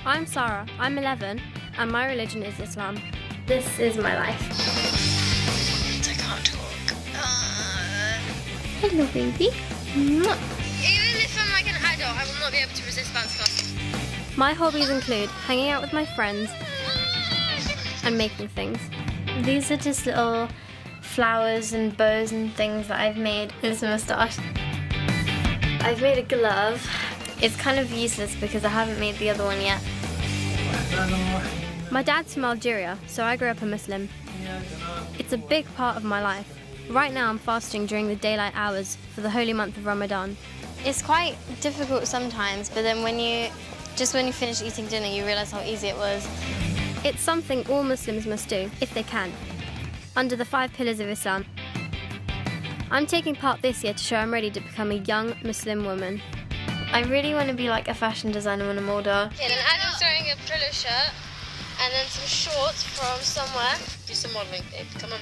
I'm Sarah, I'm 11, and my religion is Islam. This is my life. I can't talk. Hello, baby. Mwah. Even if I'm like an adult, I will not be able to resist bounce castles. My hobbies include hanging out with my friends and making things. These are just little flowers and bows and things that I've made. This moustache. I've made a glove. It's kind of useless because I haven't made the other one yet. My dad's from Algeria, so I grew up a Muslim. It's a big part of my life. Right now I'm fasting during the daylight hours for the holy month of Ramadan. It's quite difficult sometimes, but then when you finish eating dinner, you realise how easy it was. It's something all Muslims must do, if they can, under the 5 pillars of Islam. I'm taking part this year to show I'm ready to become a young Muslim woman. I really want to be like a fashion designer when I'm older. Okay, then Adam's wearing a Prillo shirt and then some shorts from somewhere. Do some modelling, babe. Come on.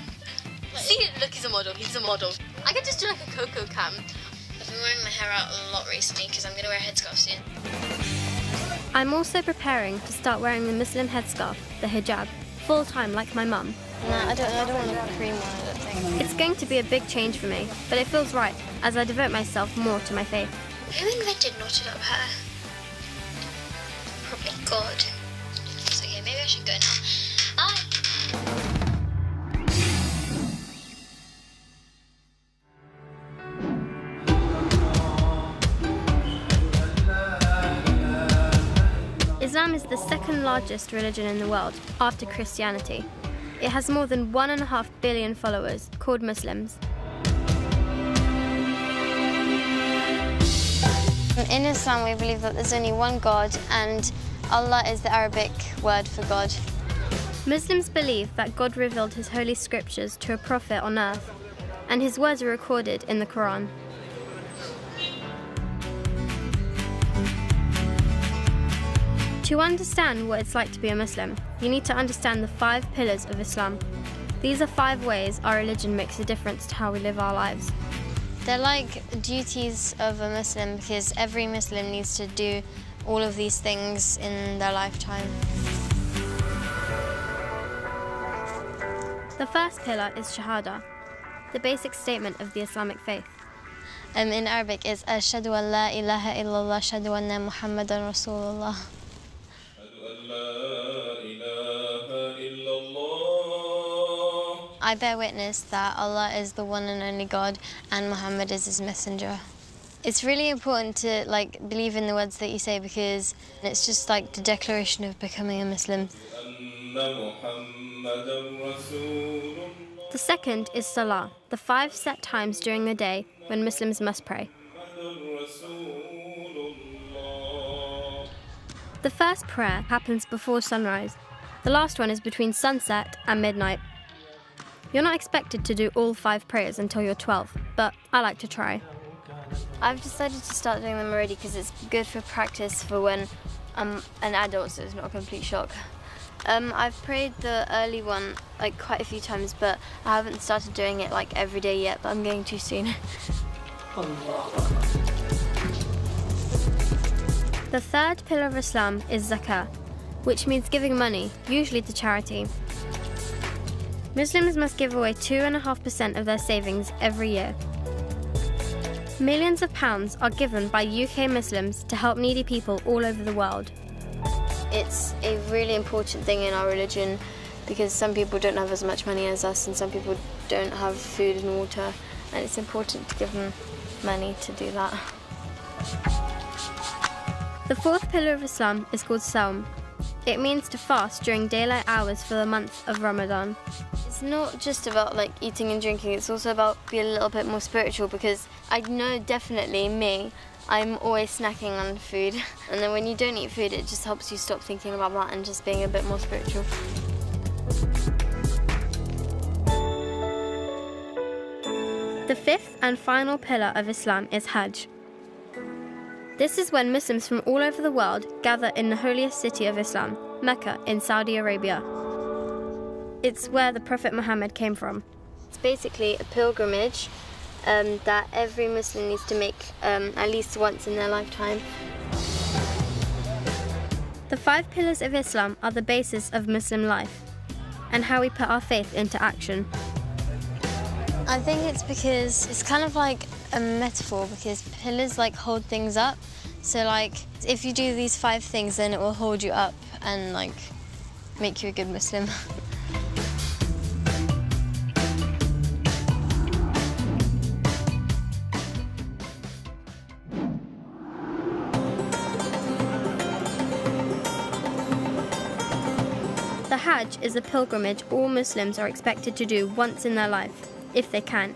See, look, he's a model. He's a model. I could just do like a Coco cam. I've been wearing my hair out a lot recently because I'm going to wear a headscarf soon. I'm also preparing to start wearing the Muslim headscarf, the hijab, full-time like my mum. No, I don't want a cream one, I don't think. It's going to be a big change for me, but it feels right as I devote myself more to my faith. Who invented knotted up hair? Probably God. So yeah, maybe I should go now. Bye. Islam is the second largest religion in the world, after Christianity. It has more than 1.5 billion followers, called Muslims. In Islam, we believe that there's only one God, and Allah is the Arabic word for God. Muslims believe that God revealed his holy scriptures to a prophet on earth, and his words are recorded in the Quran. To understand what it's like to be a Muslim, you need to understand the 5 pillars of Islam. These are 5 ways our religion makes a difference to how we live our lives. They're like duties of a Muslim because every Muslim needs to do all of these things in their lifetime. The first pillar is Shahada, the basic statement of the Islamic faith. In Arabic, it's Ashhadu an la ilaha illallah, ashhadu anna Muhammadan Rasulullah. I bear witness that Allah is the one and only God and Muhammad is his messenger. It's really important to believe in the words that you say because it's just like the declaration of becoming a Muslim. The second is Salah, the 5 set times during the day when Muslims must pray. The first prayer happens before sunrise. The last one is between sunset and midnight. You're not expected to do all 5 prayers until you're 12, but I like to try. I've decided to start doing them already because it's good for practice for when I'm an adult, so it's not a complete shock. I've prayed the early one quite a few times, but I haven't started doing it every day yet, but I'm going to soon. The third pillar of Islam is zakah, which means giving money, usually to charity. Muslims must give away 2.5% of their savings every year. Millions of pounds are given by UK Muslims to help needy people all over the world. It's a really important thing in our religion because some people don't have as much money as us and some people don't have food and water, and it's important to give them money to do that. The fourth pillar of Islam is called Sawm. It means to fast during daylight hours for the month of Ramadan. It's not just about eating and drinking, it's also about being a little bit more spiritual because I know definitely me, I'm always snacking on food, and then when you don't eat food it just helps you stop thinking about that and just being a bit more spiritual. The fifth and final pillar of Islam is Hajj. This is when Muslims from all over the world gather in the holiest city of Islam, Mecca in Saudi Arabia. It's where the Prophet Muhammad came from. It's basically a pilgrimage that every Muslim needs to make at least once in their lifetime. The 5 pillars of Islam are the basis of Muslim life and how we put our faith into action. I think it's because it's kind of like a metaphor, because pillars like hold things up. So like if you do these 5 things, then it will hold you up and like make you a good Muslim. The Hajj is a pilgrimage all Muslims are expected to do once in their life, if they can.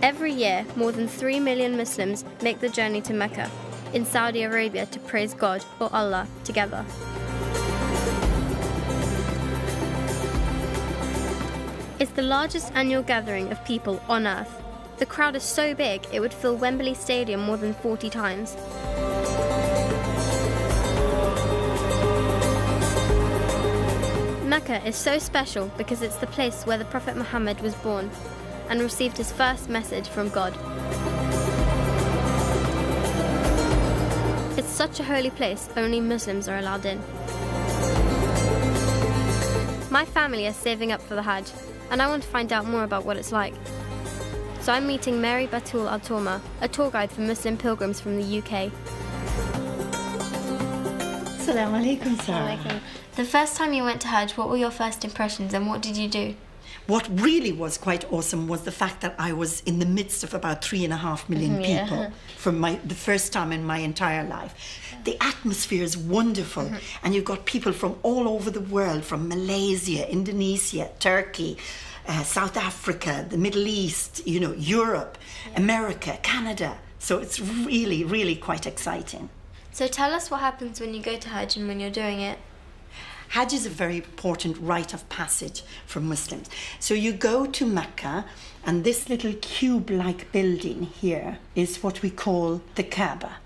Every year, more than 3 million Muslims make the journey to Mecca, in Saudi Arabia, to praise God, or Allah, together. It's the largest annual gathering of people on earth. The crowd is so big, it would fill Wembley Stadium more than 40 times. Mecca is so special because it's the place where the Prophet Muhammad was born and received his first message from God. It's such a holy place, only Muslims are allowed in. My family is saving up for the Hajj, and I want to find out more about what it's like. So I'm meeting Mary Batul Al-Torma, a tour guide for Muslim pilgrims from the UK. Assalamu alaikum, Sarah. The first time you went to Hajj, what were your first impressions and what did you do? What really was quite awesome was the fact that I was in the midst of about 3.5 million people for the first time in my entire life. The atmosphere is wonderful, and you've got people from all over the world, from Malaysia, Indonesia, Turkey, South Africa, the Middle East, Europe, America, Canada. So it's really, really quite exciting. So tell us what happens when you go to Hajj and when you're doing it. Hajj is a very important rite of passage for Muslims. So you go to Mecca, and this little cube-like building here is what we call the Kaaba.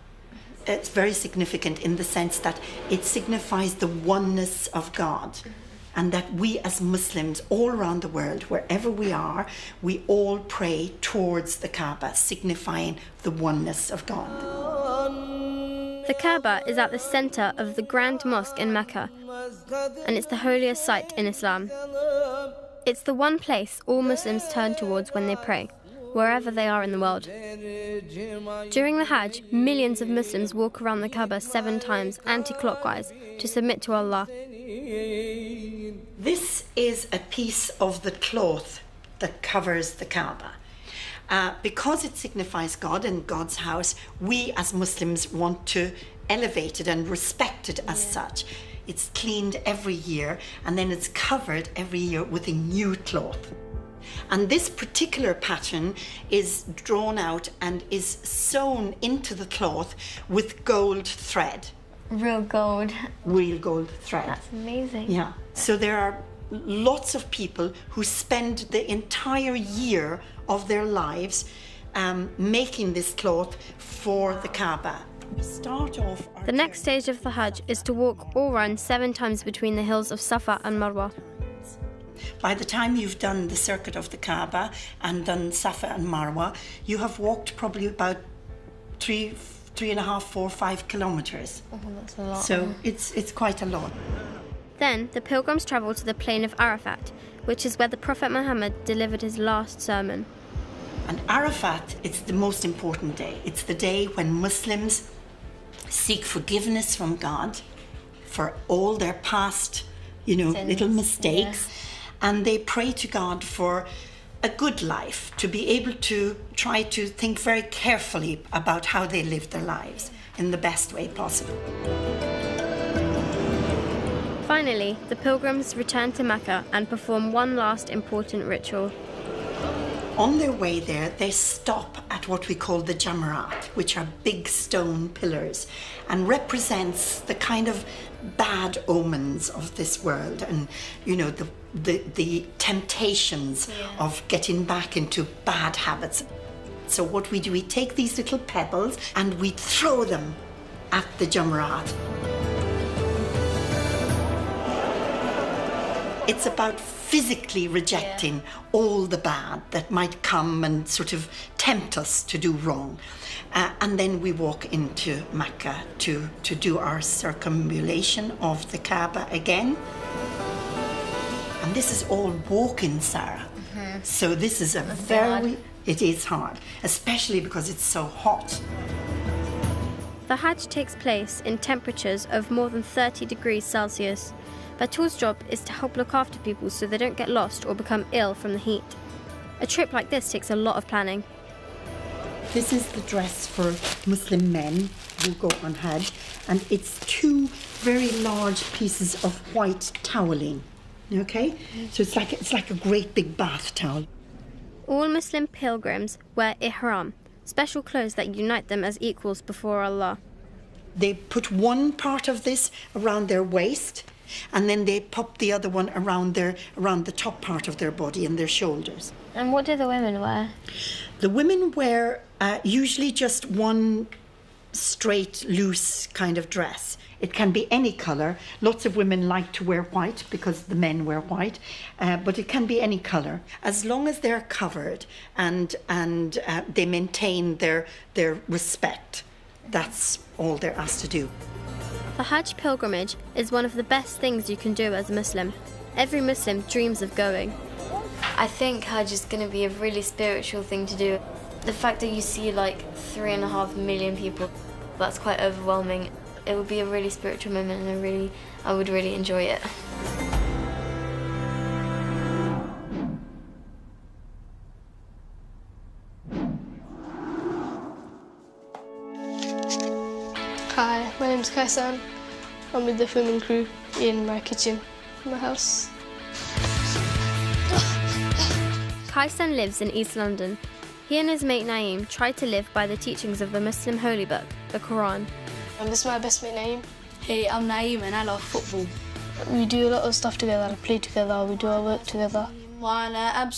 It's very significant in the sense that it signifies the oneness of God, and that we as Muslims all around the world, wherever we are, we all pray towards the Kaaba, signifying the oneness of God. The Kaaba is at the centre of the Grand Mosque in Mecca, and it's the holiest site in Islam. It's the one place all Muslims turn towards when they pray, wherever they are in the world. During the Hajj, millions of Muslims walk around the Kaaba 7 times anti-clockwise to submit to Allah. This is a piece of the cloth that covers the Kaaba. Because it signifies God and God's house, we as Muslims want to elevate it and respect it as such. It's cleaned every year, and then it's covered every year with a new cloth. And this particular pattern is drawn out and is sewn into the cloth with gold thread. Real gold. Real gold thread. That's amazing. Yeah. So there are lots of people who spend the entire year of their lives making this cloth for the Kaaba. The next stage of the Hajj is to walk or run 7 times between the hills of Safa and Marwa. By the time you've done the circuit of the Kaaba and done Safa and Marwa, you have walked probably about 3.5, 4, 5 kilometers. Oh, that's a lot. So it's quite a lot. Then the pilgrims travel to the plain of Arafat, which is where the Prophet Muhammad delivered his last sermon. And Arafat, it's the most important day. It's the day when Muslims seek forgiveness from God for all their past, little mistakes. Yeah. And they pray to God for a good life, to be able to try to think very carefully about how they live their lives in the best way possible. Finally, the pilgrims return to Mecca and perform one last important ritual. On their way there, they stop at what we call the Jamarat, which are big stone pillars, and represents the kind of bad omens of this world, and the temptations of getting back into bad habits. So what we do, we take these little pebbles and we throw them at the Jamarat. It's about physically rejecting all the bad that might come and sort of tempt us to do wrong. And then we walk into Mecca to do our circumambulation of the Kaaba again. And this is all walking, Sarah. So this is it is hard, especially because it's so hot. The Hajj takes place in temperatures of more than 30 degrees Celsius. Batul's job is to help look after people so they don't get lost or become ill from the heat. A trip like this takes a lot of planning. This is the dress for Muslim men who go on Hajj, and it's 2 very large pieces of white toweling. Okay? So it's like a great big bath towel. All Muslim pilgrims wear ihram, special clothes that unite them as equals before Allah. They put one part of this around their waist, and then they pop the other one around the top part of their body and their shoulders. And what do the women wear? The women wear usually just one straight, loose kind of dress. It can be any colour. Lots of women like to wear white because the men wear white, but it can be any colour. As long as they're covered and they maintain their respect, that's all they're asked to do. The Hajj pilgrimage is one of the best things you can do as a Muslim. Every Muslim dreams of going. I think Hajj is going to be a really spiritual thing to do. The fact that you see like 3.5 million people, that's quite overwhelming. It would be a really spiritual moment, and I would really enjoy it. Hi, my name's Kaisan. I'm with the filming crew in my kitchen, in my house. Kaisan lives in East London. He and his mate Naeem try to live by the teachings of the Muslim holy book, the Quran. This is my best mate Naeem. Hey, I'm Naeem and I love football. We do a lot of stuff together, we play together, we do our work together. They're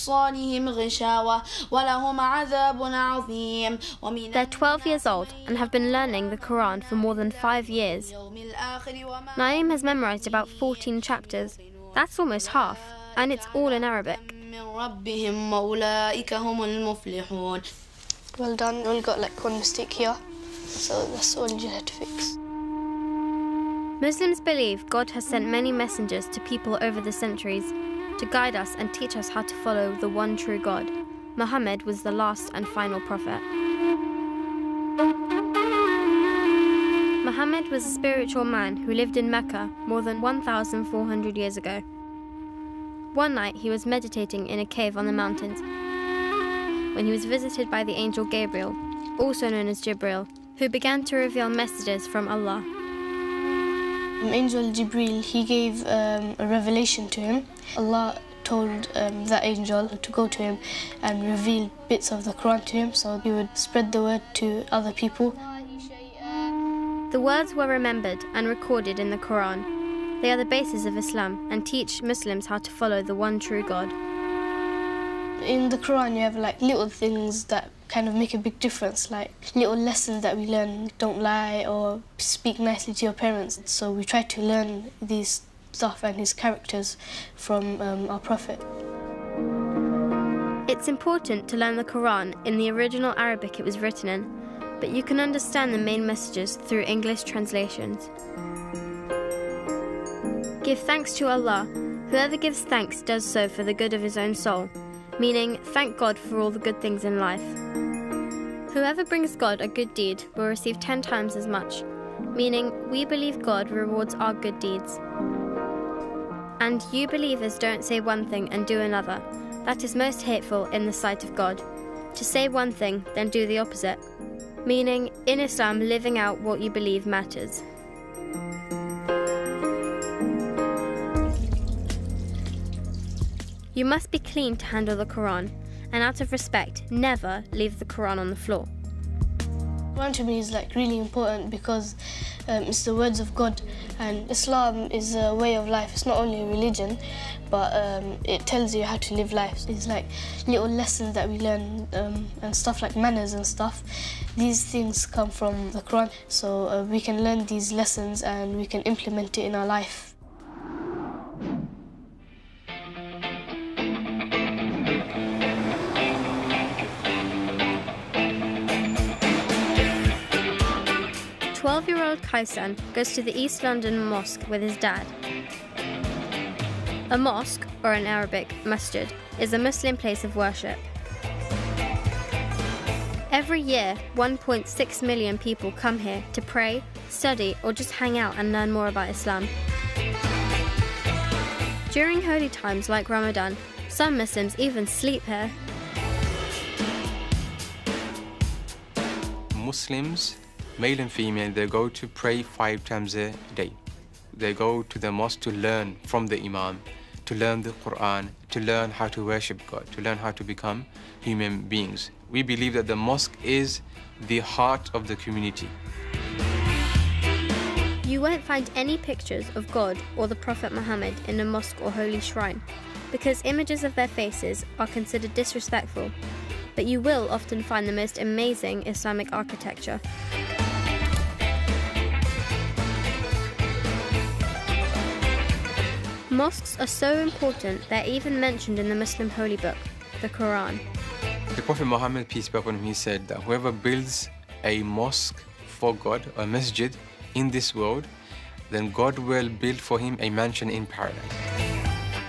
12 years old and have been learning the Quran for more than 5 years. Naeem has memorized about 14 chapters. That's almost half, and it's all in Arabic. Well done, you only got like one mistake here, so that's all you just had to fix. Muslims believe God has sent many messengers to people over the centuries to guide us and teach us how to follow the one true God. Muhammad was the last and final prophet. Muhammad was a spiritual man who lived in Mecca more than 1,400 years ago. One night he was meditating in a cave on the mountains when he was visited by the angel Gabriel, also known as Jibril, who began to reveal messages from Allah. Angel Jibril, he gave a revelation to him. Allah told that angel to go to him and reveal bits of the Quran to him so he would spread the word to other people. The words were remembered and recorded in the Quran. They are the basis of Islam and teach Muslims how to follow the one true God. In the Quran you have like little things that kind of make a big difference, like little lessons that we learn. Don't lie or speak nicely to your parents. So we try to learn these stuff and his characters from our Prophet. It's important to learn the Quran in the original Arabic it was written in, but you can understand the main messages through English translations. Give thanks to Allah. Whoever gives thanks does so for the good of his own soul, meaning thank God for all the good things in life. Whoever brings God a good deed will receive 10 times as much, meaning we believe God rewards our good deeds. And you believers don't say one thing and do another. That is most hateful in the sight of God. To say one thing, then do the opposite, meaning in Islam living out what you believe matters. You must be clean to handle the Quran, and out of respect, never leave the Quran on the floor. Quran to me is like really important because it's the words of God, and Islam is a way of life. It's not only a religion, but it tells you how to live life. It's like little lessons that we learn and stuff like manners and stuff. These things come from the Quran, so we can learn these lessons and we can implement it in our life. 3-year-old Kaisan goes to the East London Mosque with his dad. A mosque, or in Arabic, masjid, is a Muslim place of worship. Every year, 1.6 million people come here to pray, study, or just hang out and learn more about Islam. During holy times like Ramadan, some Muslims even sleep here. Muslims, male and female, they go to pray 5 times a day. They go to the mosque to learn from the Imam, to learn the Quran, to learn how to worship God, to learn how to become human beings. We believe that the mosque is the heart of the community. You won't find any pictures of God or the Prophet Muhammad in a mosque or holy shrine, because images of their faces are considered disrespectful, but you will often find the most amazing Islamic architecture. Mosques are so important they're even mentioned in the Muslim holy book, the Quran. The Prophet Muhammad, peace be upon him, he said that whoever builds a mosque for God, a masjid, in this world, then God will build for him a mansion in paradise.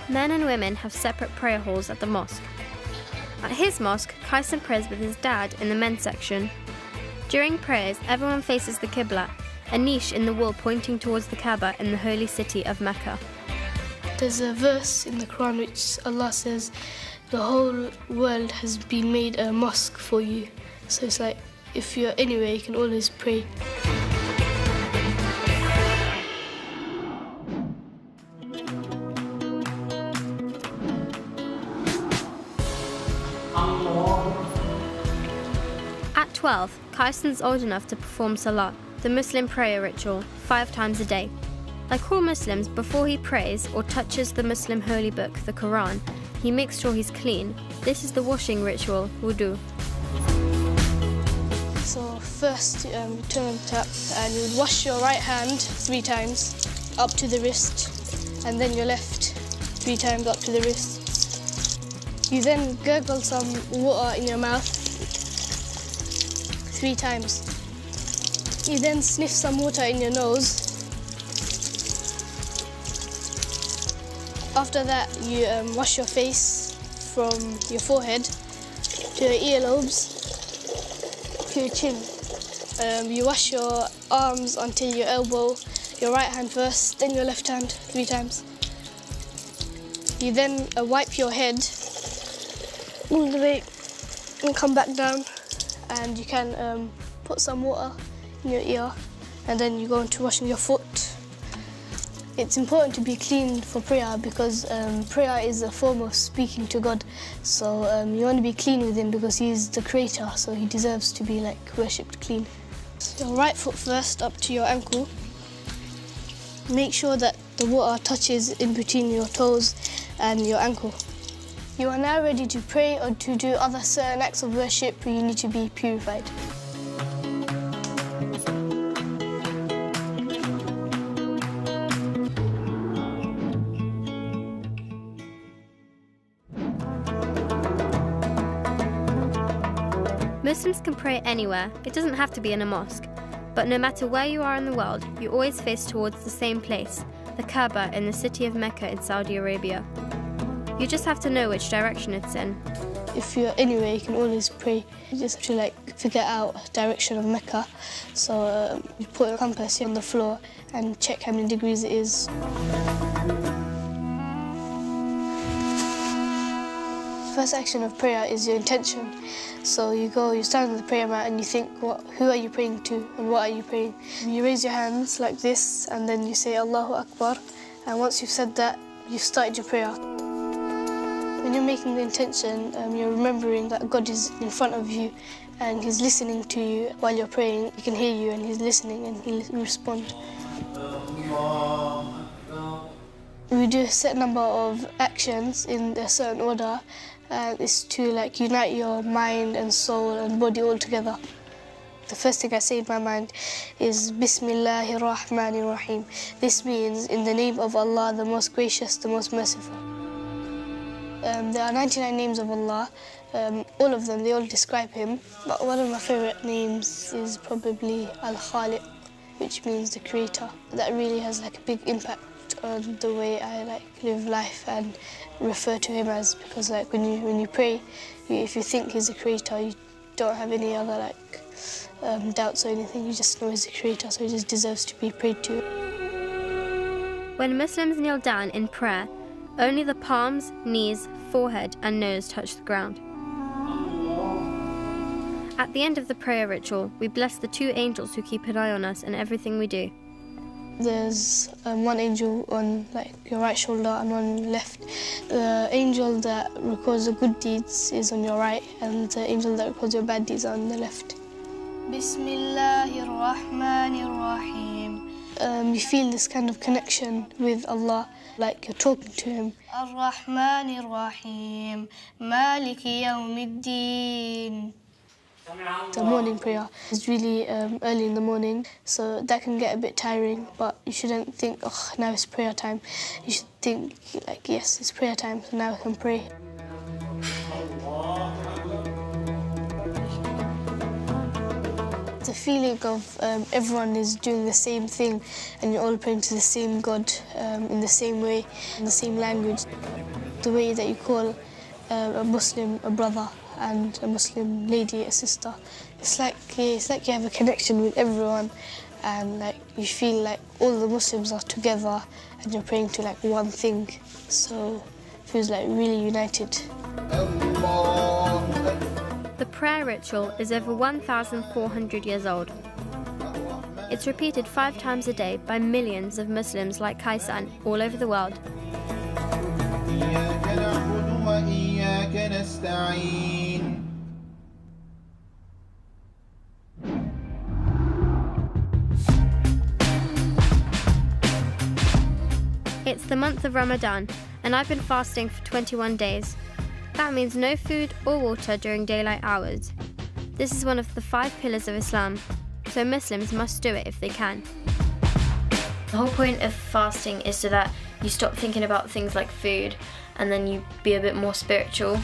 Men and women have separate prayer halls at the mosque. At his mosque, Kaisan prays with his dad in the men's section. During prayers, everyone faces the Qibla, a niche in the wall pointing towards the Kaaba in the holy city of Mecca. There's a verse in the Quran which Allah says, the whole world has been made a mosque for you. So it's like, if you're anywhere, you can always pray. At 12, Kaisan's old enough to perform Salah, the Muslim prayer ritual, 5 times a day. Like all Muslims, before he prays or touches the Muslim holy book, the Quran, he makes sure he's clean. This is the washing ritual, wudu. So first, you turn on the tap and you would wash your right hand 3 times up to the wrist, and then your left 3 times up to the wrist. You then gurgle some water in your mouth 3 times. You then sniff some water in your nose. After that, you wash your face from your forehead to your earlobes to your chin. You wash your arms until your elbow, your right hand first, then your left hand 3 times. You then wipe your head all the way and come back down, and you can put some water in your ear, and then you go into washing your foot. It's important to be clean for prayer because prayer is a form of speaking to God. So you want to be clean with him because he's the creator, so he deserves to be worshipped clean. So your right foot first up to your ankle. Make sure that the water touches in between your toes and your ankle. You are now ready to pray or to do other certain acts of worship where you need to be purified. Muslims can pray anywhere, it doesn't have to be in a mosque. But no matter where you are in the world, you always face towards the same place, the Kaaba in the city of Mecca in Saudi Arabia. You just have to know which direction it's in. If you're anywhere, you can always pray. You just have to figure out direction of Mecca. So you put a compass on the floor and check how many degrees it is. First action of prayer is your intention. So you stand on the prayer mat and you think, who are you praying to and what are you praying? You raise your hands like this and then you say Allahu Akbar. And once you've said that, you've started your prayer. When you're making the intention, you're remembering that God is in front of you and he's listening to you while you're praying. He can hear you and he's listening and he'll respond. We do a set number of actions in a certain order. It's to unite your mind and soul and body all together. The first thing I say in my mind is Bismillahir Rahmanir Rahim. This means in the name of Allah, the most gracious, the most merciful. There are 99 names of Allah. All of them, they all describe him. But one of my favourite names is probably Al-Khaliq. which means the creator. That really has like a big impact on the way I like live life and refer to him as, because like when you pray, if you think he's the creator, you don't have any other like doubts or anything. You just know he's the creator, so he just deserves to be prayed to. When Muslims kneel down in prayer, only the palms, knees, forehead and nose touch the ground. At the end of the prayer ritual, we bless the two angels who keep an eye on us in everything we do. There's one angel on like your right shoulder and one left. The angel that records the good deeds is on your right, and the angel that records your bad deeds are on the left. Bismillahir Rahmanir Rahim. You feel this kind of connection with Allah, like you're talking to him. Ar-Rahmanir Rahim, Maliki Yawmiddin. The morning prayer is really early in the morning, so that can get a bit tiring, but you shouldn't think, oh, now it's prayer time. You should think, like, yes, it's prayer time, so now I can pray. The feeling of everyone is doing the same thing and you're all praying to the same God in the same way, in the same language. The way that you call a Muslim a brother and a Muslim lady a sister. It's like you have a connection with everyone, and like you feel like all the Muslims are together and you're praying to like one thing. So it feels like really united. The prayer ritual is over 1,400 years old. It's repeated 5 times a day by millions of Muslims like Kaisan all over the world. It's the month of Ramadan, and I've been fasting for 21 days. That means no food or water during daylight hours. This is one of the 5 pillars of Islam, so Muslims must do it if they can. The whole point of fasting is so that you stop thinking about things like food and then you be a bit more spiritual.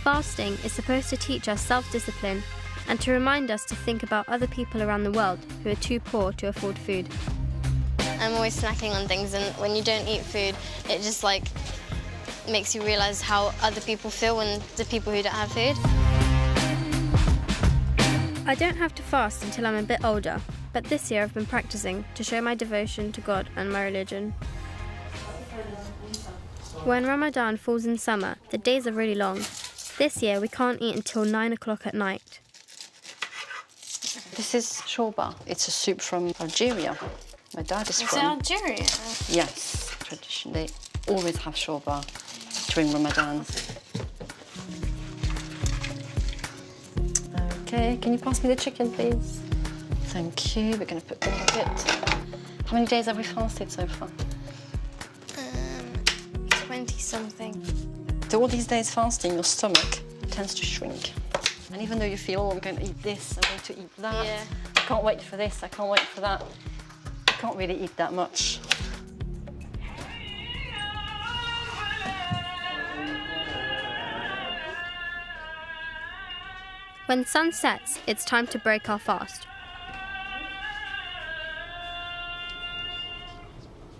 Fasting is supposed to teach us self-discipline and to remind us to think about other people around the world who are too poor to afford food. I'm always snacking on things, and when you don't eat food, it just like makes you realise how other people feel when the people who don't have food. I don't have to fast until I'm a bit older, but this year I've been practicing to show my devotion to God and my religion. When Ramadan falls in summer, the days are really long. This year we can't eat until 9 o'clock at night. This is shorba. It's a soup from Algeria. My dad is from. Algeria? Yes, tradition. They always have shorba during Ramadan. Okay, can you pass me the chicken, please? Thank you. We're going to put them in a bit. How many days have we fasted so far? 20-something. So all these days fasting, your stomach tends to shrink. And even though you feel, oh, I'm going to eat this, I'm going to eat that, Yeah. I can't wait for this, I can't wait for that, you can't really eat that much. When sun sets, it's time to break our fast.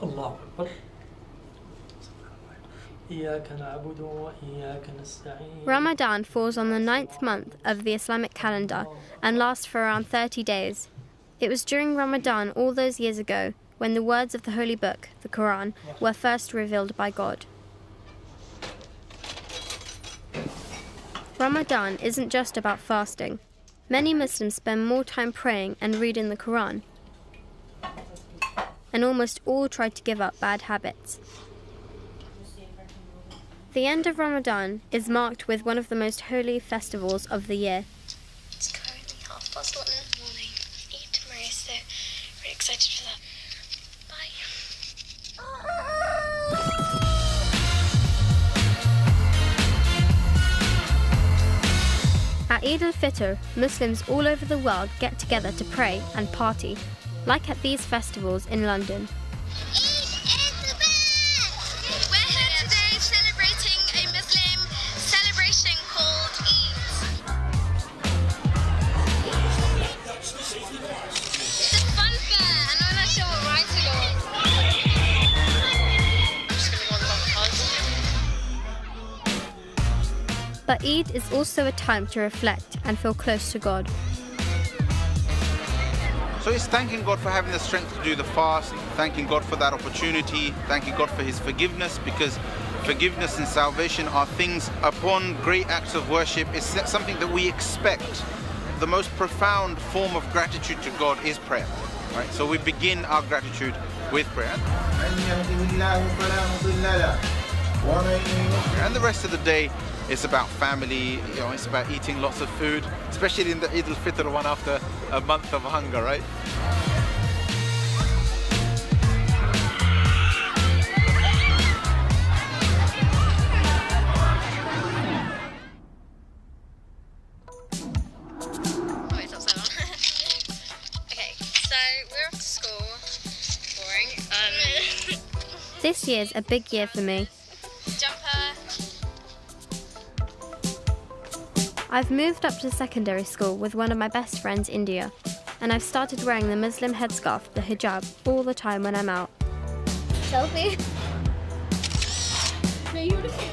Allahu Akbar. إياك نعبد وإياك نستعين. Ramadan falls on the 9th month of the Islamic calendar and lasts for around 30 days. It was during Ramadan all those years ago when the words of the Holy Book, the Quran, were first revealed by God. Ramadan isn't just about fasting. Many Muslims spend more time praying and reading the Quran, and almost all try to give up bad habits. The end of Ramadan is marked with one of the most holy festivals of the year. It's currently 1:30 in the morning. Eid tomorrow, so really excited for that. Bye. At Eid al-Fitr, Muslims all over the world get together to pray and party, like at these festivals in London. We're here today celebrating a Muslim celebration called Eid. The But Eid is also a time to reflect and feel close to God. So it's thanking God for having the strength to do the fast, thanking God for that opportunity, thanking God for his forgiveness, because forgiveness and salvation are things upon great acts of worship. It's something that we expect. The most profound form of gratitude to God is prayer, right? So we begin our gratitude with prayer. And the rest of the day, it's about family, you know, it's about eating lots of food, especially in the Eid al-Fitr one after a month of hunger, right? Okay, so we're off to school. Boring. This year's a big year for me. Jumper. I've moved up to secondary school with one of my best friends, India, and I've started wearing the Muslim headscarf, the hijab, all the time when I'm out. Selfie.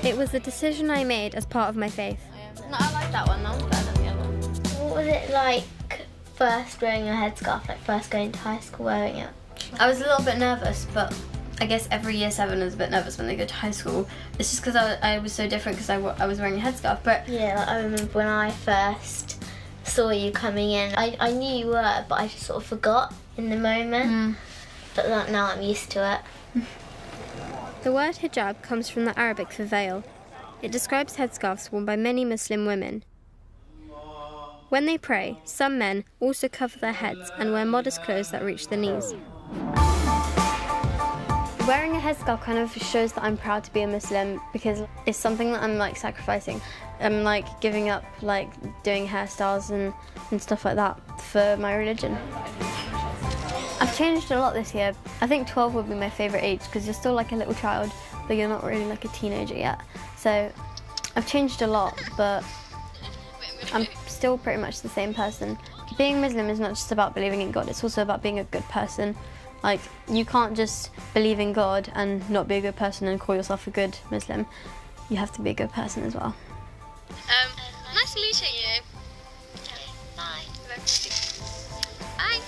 It was a decision I made as part of my faith. No, I like that one. That one's better than the other one. What was it like first wearing a headscarf, like first going to high school wearing it? I was a little bit nervous, but I guess every year 7 is a bit nervous when they go to high school. It's just because I was so different because I was wearing a headscarf. But Yeah, like I remember when I first saw you coming in, I knew you were, but I just sort of forgot in the moment. But now I'm used to it. the word hijab comes from the Arabic for veil. It describes headscarves worn by many Muslim women. When they pray, some men also cover their heads and wear modest clothes that reach the knees. Wearing a headscarf kind of shows that I'm proud to be a Muslim because it's something that I'm like sacrificing. I'm like giving up like doing hairstyles and stuff like that for my religion. I've changed a lot this year. I think 12 would be my favourite age because you're still like a little child, but you're not really like a teenager yet. So I've changed a lot, but I'm still pretty much the same person. Being Muslim is not just about believing in God, it's also about being a good person. Like, you can't just believe in God and not be a good person and call yourself a good Muslim. You have to be a good person as well. Nice meeting you. Bye. Bye.